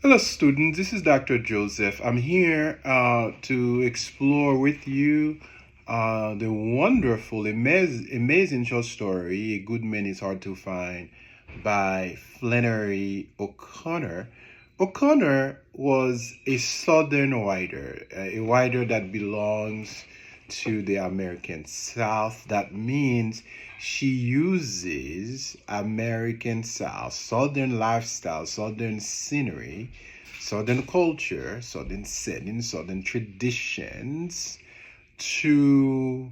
Hello, students. This is Dr. Joseph. I'm here to explore with you the wonderful, amazing short story, A Good Man is Hard to Find, by Flannery O'Connor. O'Connor was a Southern writer, a writer that belongs to the American South. That means she uses American South, Southern lifestyle, Southern scenery, Southern culture, Southern settings, Southern traditions to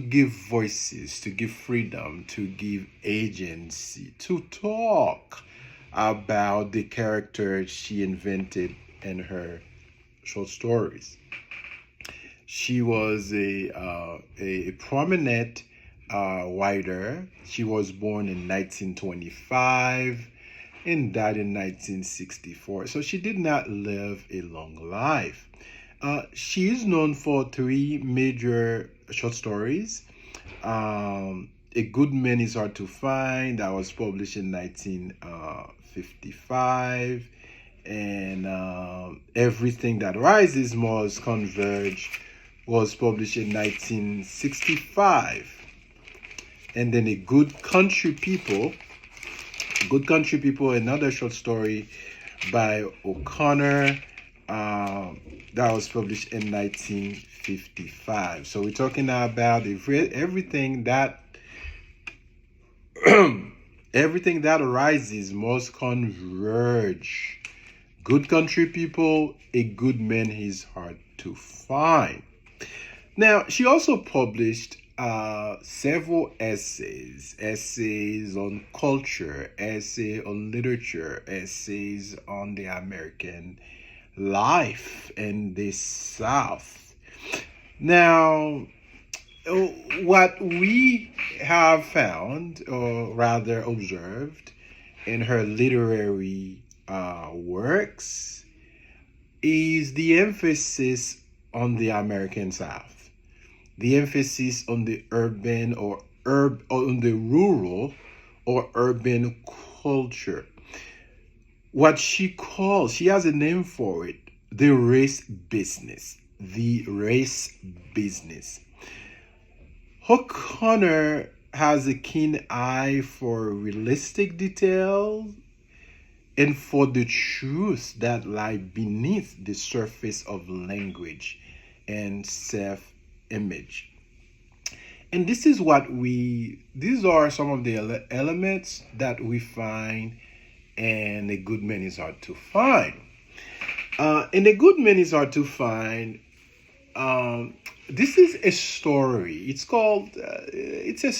give voices, to give freedom, to give agency, to talk about the character she invented in her short stories. She was a prominent writer. She was born in 1925 and died in 1964. So she did not live a long life. She is known for three major short stories. A Good Man is Hard to Find, that was published in 1955. And Everything That Rises Must Converge was published in 1965. And then Good Country People, another short story by O'Connor, that was published in 1955. So we're talking about everything that everything that arises must converge. Good Country People, A Good Man is Hard to Find. Now, she also published several essays on culture, essay on literature, essays on the American life in the South. Now, what we have found, or rather observed, in her literary works is the emphasis on the American South, the emphasis on the urban on the rural or urban culture. What she has a name for it, the race business. The race business. O'Connor has a keen eye for realistic details and for the truths that lie beneath the surface of language and self-image. And these are some of the elements that we find in A Good Man is Hard to Find. In A Good Man is Hard to Find, this is a story. It's called, it's a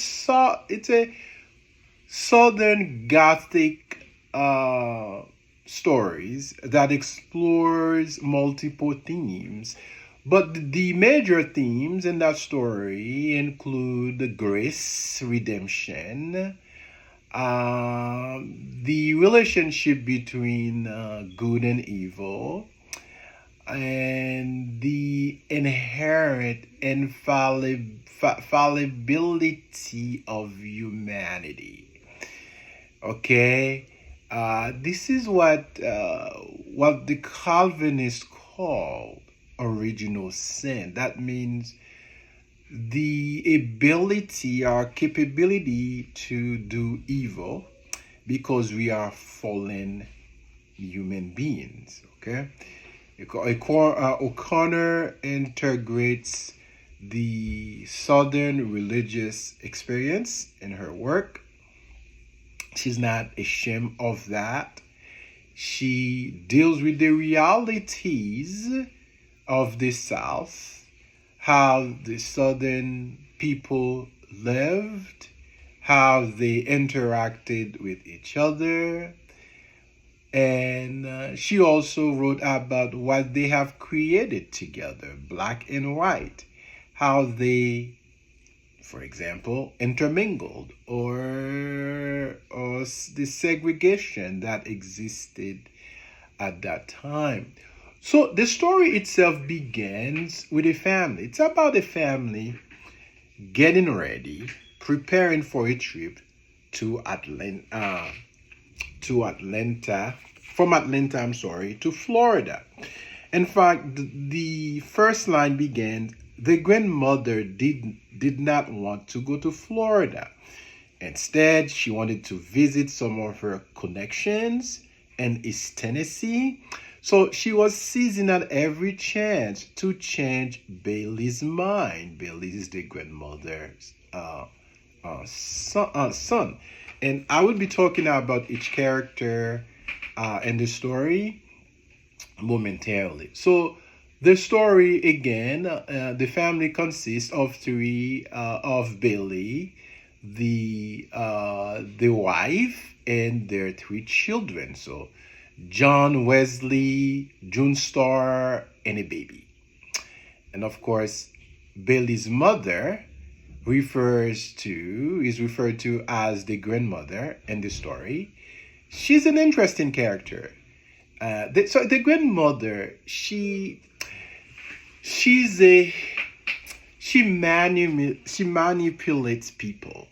Southern Gothic stories that explores multiple themes. But the major themes in that story include grace, redemption, the relationship between good and evil, and the inherent fallibility of humanity. Okay, this is what the Calvinists call original sin. That means the ability or capability to do evil because we are fallen human beings. Okay, O'Connor integrates the Southern religious experience in her work. She's not ashamed of that. She deals with the realities of the South, how the Southern people lived, how they interacted with each other. And she also wrote about what they have created together, black and white, how they, for example, intermingled, or the segregation that existed at that time. So the story itself begins with a family. It's about a family getting ready, preparing for a trip to Atlanta, from Atlanta, I'm sorry, to Florida. In fact, the first line begins, the grandmother did not want to go to Florida. Instead, she wanted to visit some of her connections in East Tennessee. So she was seizing at every chance to change Bailey's mind. Bailey is the grandmother's son. And I will be talking about each character in the story momentarily. So the story again, the family consists of three of Bailey, the wife, and their three children. So John, Wesley, June Star, and a baby. And of course, Bailey's mother is referred to as the grandmother in the story. She's an interesting character. So the grandmother, she's a she manipulates people.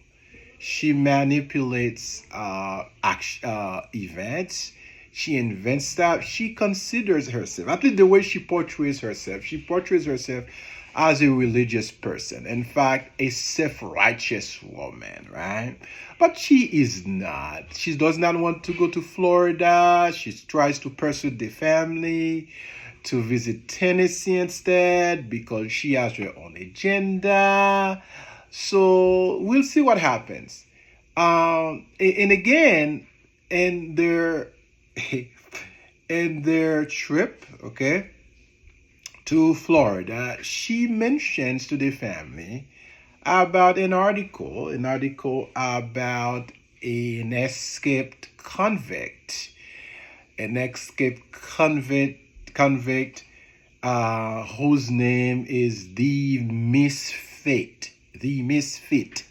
She manipulates events. She invents stuff. She considers herself, at least the way she portrays herself, as a religious person. In fact, a self-righteous woman, right? But she is not. She does not want to go to Florida. She tries to pursue the family to visit Tennessee instead because she has her own agenda. So we'll see what happens. And again, in their in their trip, okay, to Florida, she mentions to the family about an article about an escaped convict whose name is the Misfit. The Misfit.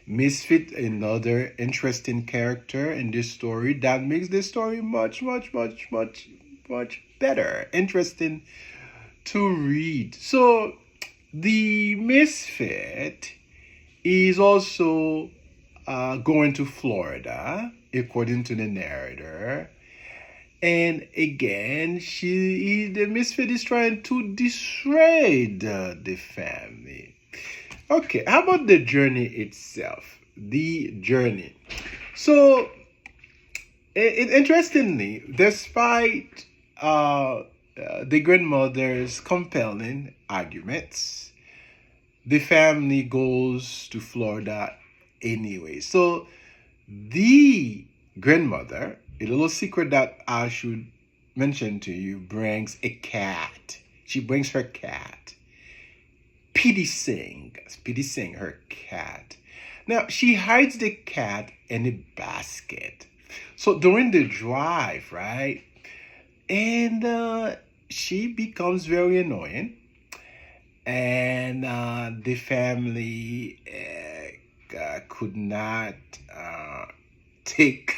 Misfit, another interesting character in this story that makes the story much, much, much, much, much better. Interesting to read. So, the Misfit is also going to Florida, according to the narrator. And again, the Misfit is trying to dissuade the family. Okay, how about the journey itself? The journey. So, interestingly, despite the grandmother's compelling arguments, the family goes to Florida anyway. So, the grandmother, a little secret that I should mention to you, brings a cat. She brings her cat. Speedy Sing, her cat. Now, she hides the cat in a basket. So during the drive, right? And she becomes very annoying. And the family could not take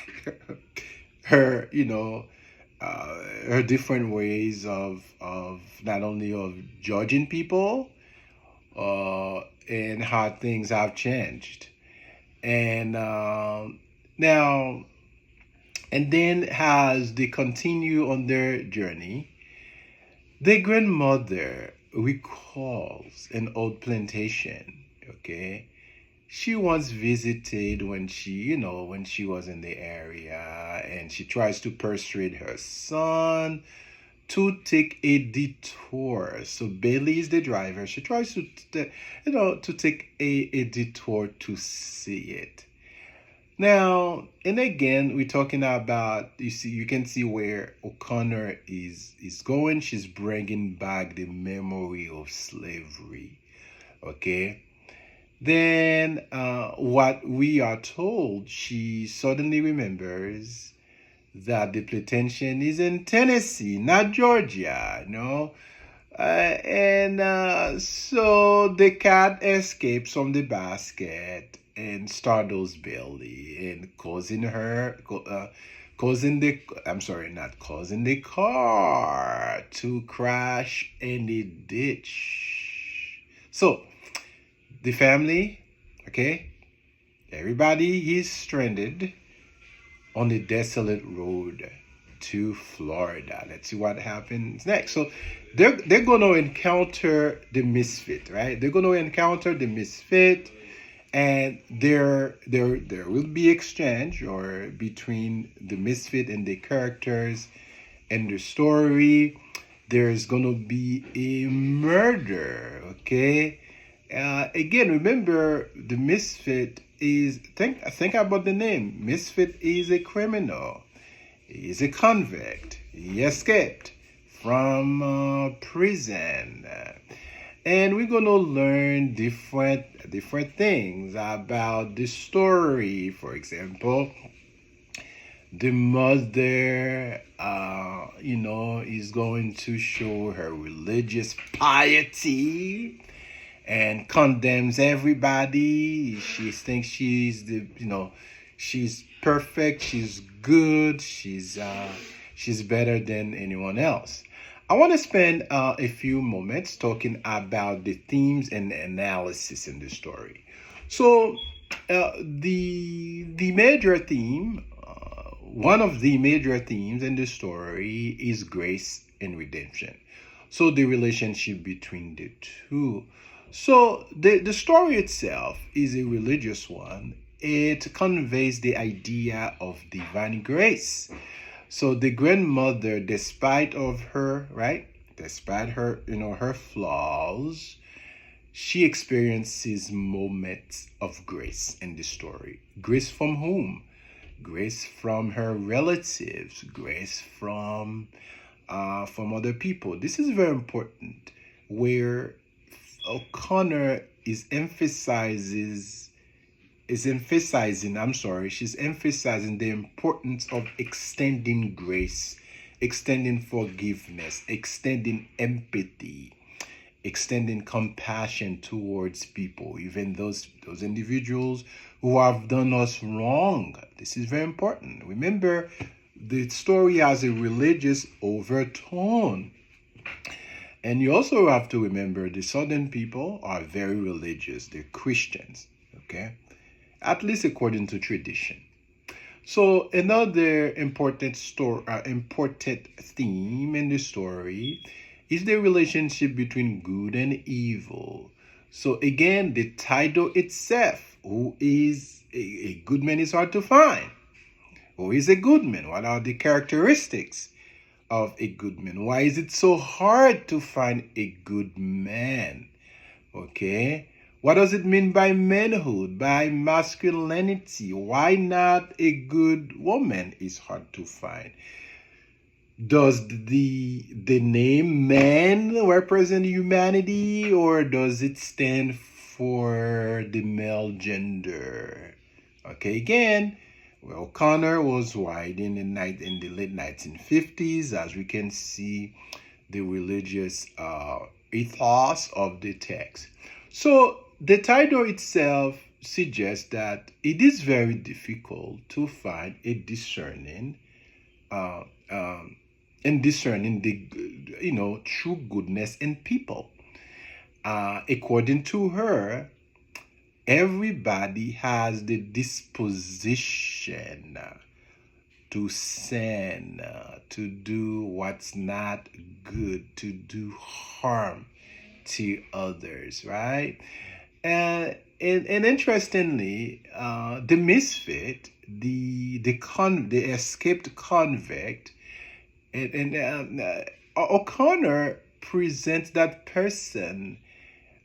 her, her different ways of not only of judging people, and how things have changed. And now, and then as they continue on their journey, the grandmother recalls an old plantation. Okay, she once visited when she was in the area, and she tries to persuade her son to take a detour. So Bailey is the driver. She tries to take a detour to see it. Now, and again, we're talking about, you can see where O'Connor is going. She's bringing back the memory of slavery. Okay. Then, what we are told, she suddenly remembers that the plantation is in Tennessee, not Georgia, and so the cat escapes from the basket and startles Bailey and causing the car to crash in the ditch. So the family, okay, everybody is stranded on a desolate road to Florida. Let's see what happens next. So they're going to encounter the misfit, right? They're going to encounter the misfit, and there will be exchange or between the misfit and the characters and the story. There's going to be a murder, okay? Again, remember the misfit is think about the name. Misfit is a criminal. He's a convict. He escaped from prison, and we're gonna learn different things about the story. For example, the mother, is going to show her religious piety and condemns everybody. She thinks she's perfect, she's good, she's better than anyone else. I want to spend a few moments talking about the themes and analysis in the story. So, the major theme, one of the major themes in the story is grace and redemption. So the relationship between the two. So the story itself is a religious one. It conveys the idea of divine grace. So the grandmother, despite her, her flaws, she experiences moments of grace in the story. Grace from whom? Grace from her relatives, grace from other people. This is very important, where O'Connor she's emphasizing the importance of extending grace, extending forgiveness, extending empathy, extending compassion towards people, even those individuals who have done us wrong. This is very important. Remember, the story has a religious overtone. And you also have to remember the southern people are very religious. They're Christians, okay? At least according to tradition. So another important theme in the story is the relationship between good and evil. So again, the title itself, who is a good man, is hard to find. Who is a good man? What are the characteristics of a good man? Why is it so hard to find a good man? Okay. What does it mean by manhood, by masculinity? Why not a good woman is hard to find? Does the name man represent humanity, or does it stand for the male gender? Okay, again, well, Connor was writing in the late 1950s, as we can see the religious ethos of the text. So the title itself suggests that it is very difficult to find a discerning uh, um, discerning the true goodness in people. According to her, everybody has the disposition to sin, to do what's not good, to do harm to others, right? And interestingly, the misfit, the escaped convict, and O'Connor presents that person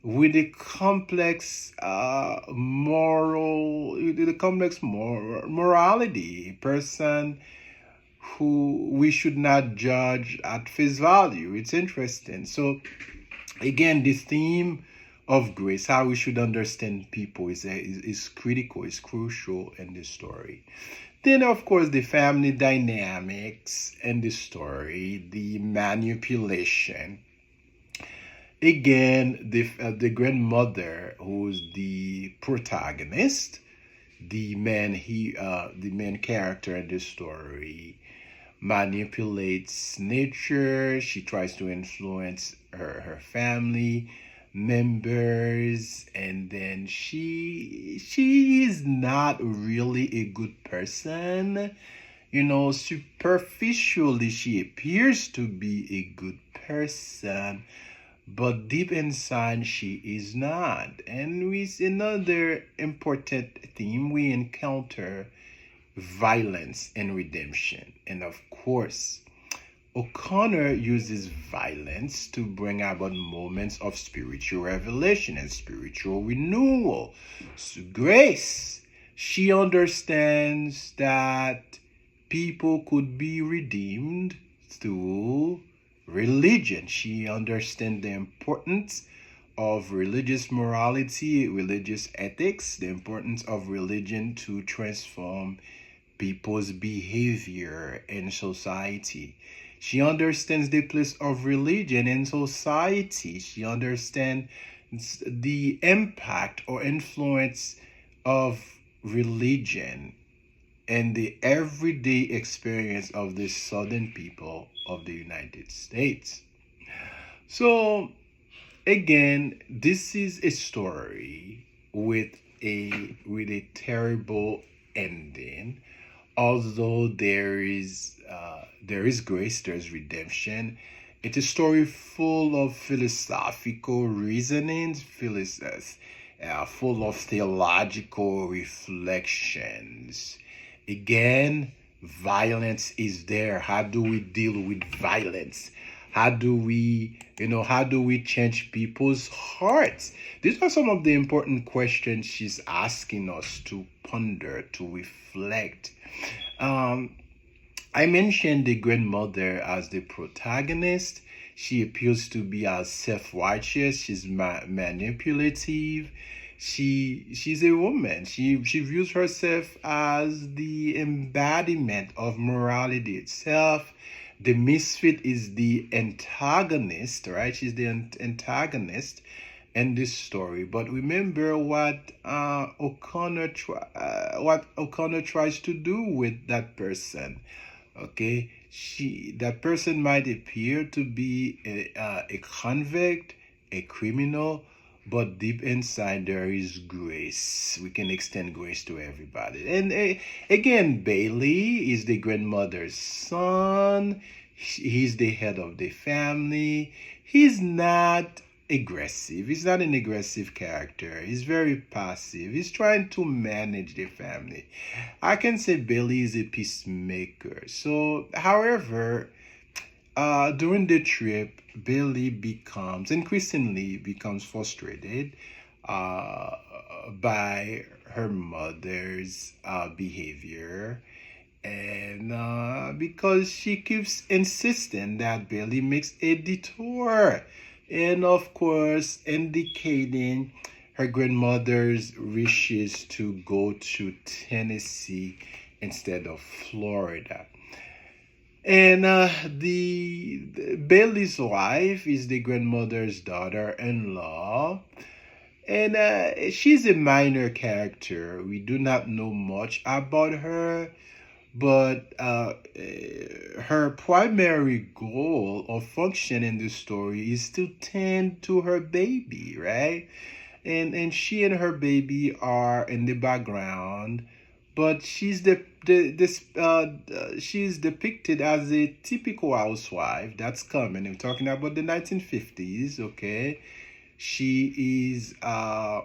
with a complex morality, a person who we should not judge at face value. It's interesting. So again, the theme of grace, how we should understand people, is critical, is crucial in this story. Then, of course, the family dynamics in the story, the manipulation. Again, the grandmother, who's the protagonist, the main character in the story, manipulates nature. She tries to influence her family members, and then she is not really a good person. Superficially, she appears to be a good person, but deep inside, she is not. And with another important theme, we encounter violence and redemption. And of course, O'Connor uses violence to bring about moments of spiritual revelation and spiritual renewal. So grace, she understands that people could be redeemed through religion. She understands the importance of religious morality, religious ethics, the importance of religion to transform people's behavior in society. She understands the place of religion in society. She understands the impact or influence of religion and the everyday experience of the southern people of the United States. So, again, this is a story with a terrible ending. Although there is grace, there's redemption. It's a story full of philosophical reasonings, full of theological reflections. Again, violence is there. How do we deal with violence? How do we change people's hearts? These are some of the important questions she's asking us to ponder, to reflect. um I mentioned the grandmother as the protagonist. She appears to be as self-righteous. She's manipulative. She's a woman. She views herself as the embodiment of morality itself. The misfit is the antagonist, right? She's the antagonist in this story. But remember what O'Connor tries to do with that person. Okay, that person might appear to be a convict, a criminal, but deep inside there is grace. We can extend grace to everybody. And again, Bailey is the grandmother's son. He's the head of the family. He's not aggressive. He's not an aggressive character. He's very passive. He's trying to manage the family. I can say Bailey is a peacemaker. So, however, during the trip, Bailey increasingly becomes frustrated uh, by her mother's behavior, and because she keeps insisting that Bailey makes a detour, and of course, indicating her grandmother's wishes to go to Tennessee instead of Florida. And the Bailey's wife is the grandmother's daughter-in-law, and she's a minor character. We do not know much about her, but her primary goal or function in the story is to tend to her baby, right? And she and her baby are in the background, but she's depicted as a typical housewife. That's common. I'm talking about the 1950s. Okay, she is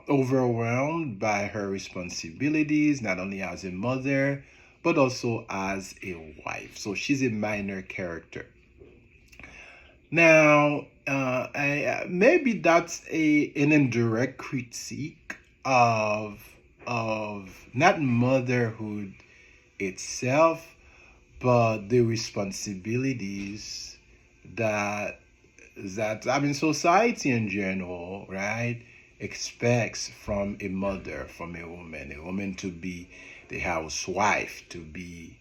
overwhelmed by her responsibilities, not only as a mother but also as a wife. So she's a minor character. Now, maybe that's an indirect critique of not motherhood itself, but the responsibilities that society in general, right, expects from a mother, from a woman to be the housewife, to be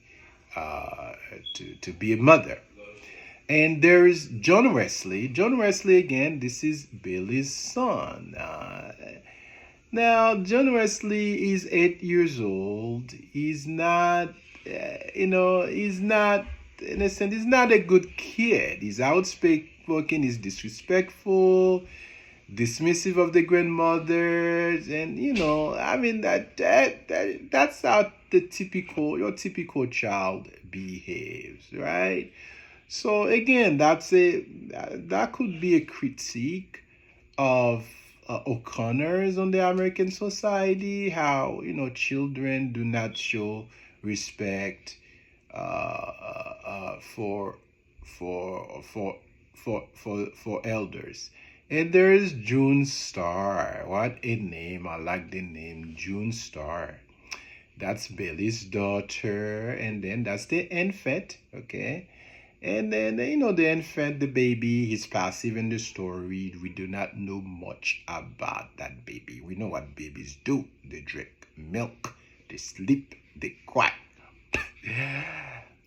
a mother. And there's John Wesley. John Wesley, again, this is Billy's son. Now, John Wesley is 8 years old. He's not, he's not, in a sense, he's not a good kid. He's outspoken, he's disrespectful. dismissive of the grandmothers, and I mean that's how the typical your typical child behaves, right? So again, that could be a critique of O'Connor's on the American society, how children do not show respect for for elders. And there's June Star. What a name! I like the name June Star. That's Billy's daughter, and then that's the infant. Okay. And then, the infant, the baby, he's passive in the story. We do not know much about that baby. We know what babies do. They drink milk, they sleep, they cry.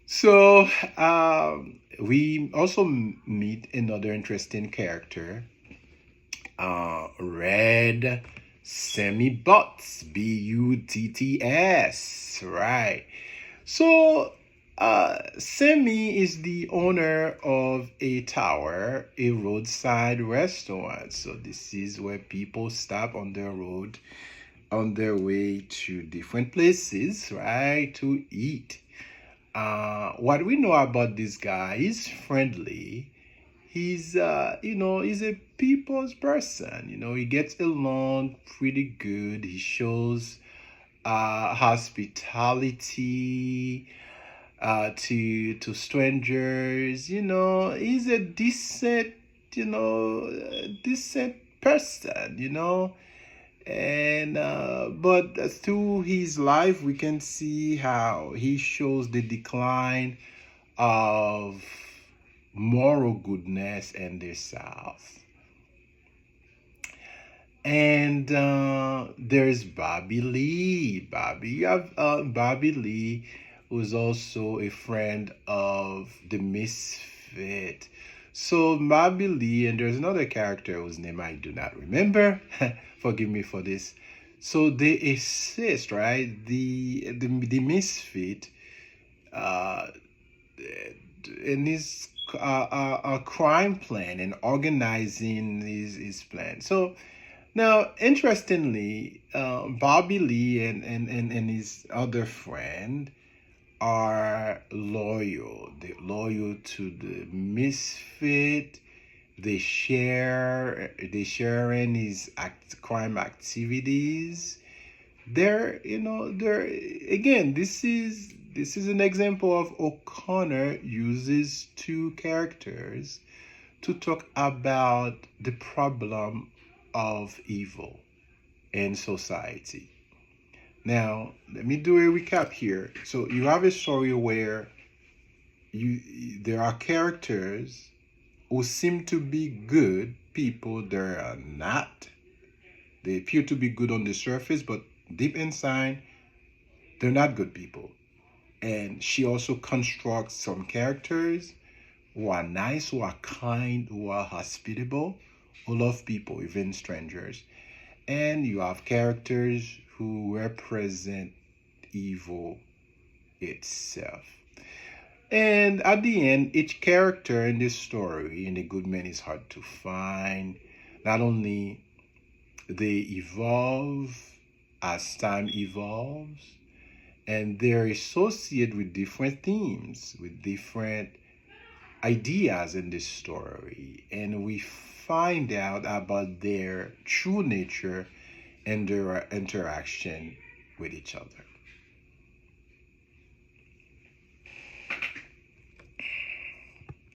So, we also meet another interesting character, Red Sammy Butts, Butts, right? So, Sammy is the owner of a tower, a roadside restaurant. So this is where people stop on their road, on their way to different places, right, to eat. What we know about this guy, he's friendly. He's a people's person. He gets along pretty good. He shows hospitality to strangers. He's a decent person. And but through his life, we can see how he shows the decline of moral goodness in the South. And there's Bobby Lee. You have Bobby Lee, who's also a friend of the Misfit. So Bobby Lee, and there's another character whose name I do not remember. Forgive me for this. So they assist, right? The Misfit, uh, in his a crime plan and organizing his plan. So now, interestingly, Bobby Lee and his other friend are loyal. They're loyal to the Misfit. They share in his crime activities. They're again. This is an example of O'Connor uses two characters to talk about the problem of evil in society. Now, let me do a recap here. So you have a story where there are characters who seem to be good people. They are not. They appear to be good on the surface, but deep inside, they're not good people. And she also constructs some characters who are nice, who are kind, who are hospitable, who love people, even strangers. And you have characters who represent evil itself. And at the end, each character in this story in The Good Man is hard to find. Not only they evolve as time evolves, and they're associated with different themes, with different ideas in this story, and we find out about their true nature and their interaction with each other.